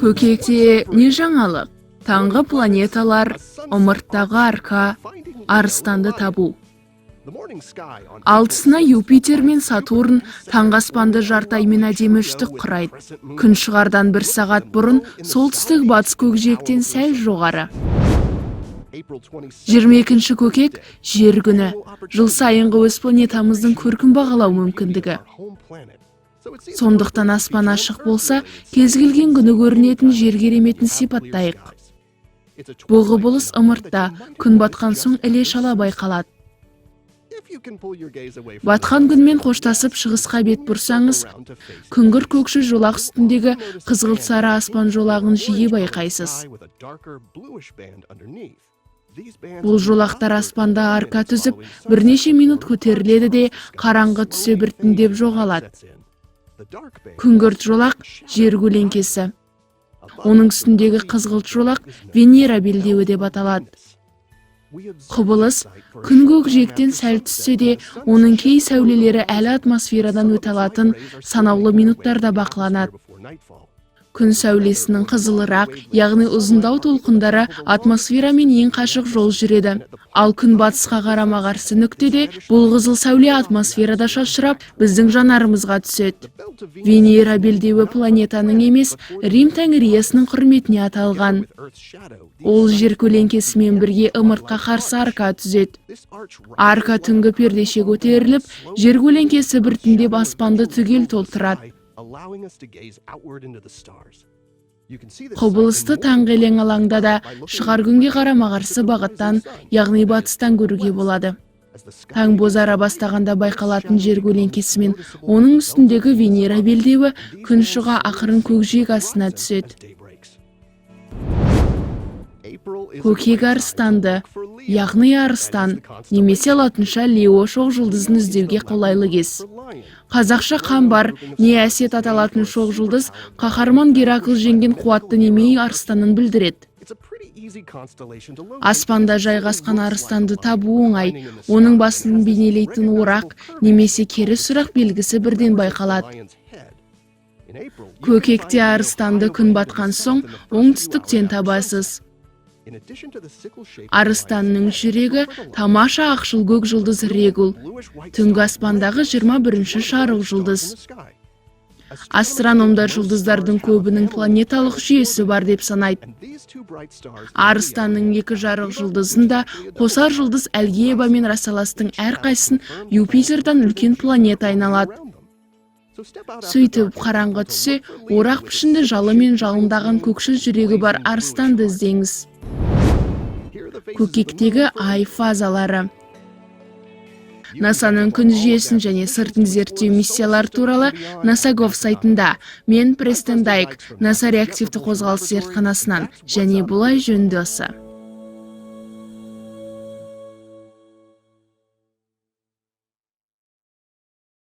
Көкекте не жаңалық? Таңғы планеталар, ымырттағы арка, арыстанды табу. Алтысына Юпитер мен Сатурн таңғы аспанды жартаймен әдемі үштік құрайды. Күн шығардан 1 сағат бұрын солтүстік батыс көкжиектен сәл жоғары. 22-ші көкек жер күні. Жыл сайынғы өз планетамыздың көркін бағалау мүмкіндігі. Сондықтан аспан ашық болса, кез келген күні көрінетін жер кереметін сипаттайық. Бұл құбылыс ымыртта, күн батқан соң іле-шала байқалады. Батқан күнмен қоштасып шығысқа бет бұрсаңыз, күңгір көкші жолақ үстіндегі қызғылт сары аспан жолағын жиі байқайсыз. Бұл жолақтар аспанда арка түзіп, бірнеше минут көтеріледі де қараңғы түсе біртіндеп жоғалады. Күңгірт жолақ жер көлеңкесі. Оның үстіндегі қызғылт жолақ Венера белдеуі деп аталады. Құбылыс күн көкжиектен сәл түссе де, оның кей сәулелері әлі атмосферадан өте алатын санаулы минуттарда бақыланады. Күн сәулесінің қызылырақ, яғни ұзындау толқындары атмосферамен ең қашық жол жүреді. Ал күн батысқа қарама-қарсы нүктеде бұл қызыл сәуле атмосферада шашырап, біздің жанарымызға түседі. Венера белдеуі планетаның емес, Рим тәңіриясының құрметіне аталған. Ол жер көлеңкесімен бірге ымыртқа қарсы арка түзеді. Арка түнгі пердеше көтеріліп, жер көлеңкесі біртіндеп аспанды түгел толтырады. Құбылысты таңғы алаңда да шығар күнге қарама-қарсы бағыттан, яғни батыстан көруге болады. Таң бозара бастағанда байқалатын жер көлеңкесі мен оның үстіндегі Венера белдеуі күн шыға ақырын көкжиек астына түседі. Көкек арыстанды, яғни арыстан, немесе латынша Лео шоқжұлдызын іздеуге қолайлы кез. Қазақша қамбар, не әсет аталатын шоқжұлдыз қаһарман Геракл жеңген қуатты немей арыстанын білдіреді. Аспанда жайғасқан арыстанды табу оңай, оның басын бейнелейтін орақ немесе кері сұрақ белгісі бірден байқалады. Көкекте арыстанды күн батқан соң оңтүстіктен табасыз. Арыстанның жүрегі тамаша ақшыл көк жұлдыз Регул, түнгі аспандағы 21-ші жарық жұлдыз. Астрономдар жұлдыздардың көбінің планеталық жүйесі бар деп санайды. Арыстанның 2 жарық жұлдызында қосар жұлдыз Альгеба мен Расаластың әрқайсысын Юпитердан үлкен планета айналады. Сөйтіп қараңғы түсе, орақ пішінді жалы мен жалындаған көкшіл жүрегі бар арыстанды іздеңіз. Көкектегі ай фазалары. НАСАның күн жүйесін және сыртын зерттеу миссиялар туралы NASA.gov сайтында. Мен Престон Дайк, NASA реактивті қозғалыс зертханасынан, және бұлай жөнді осы.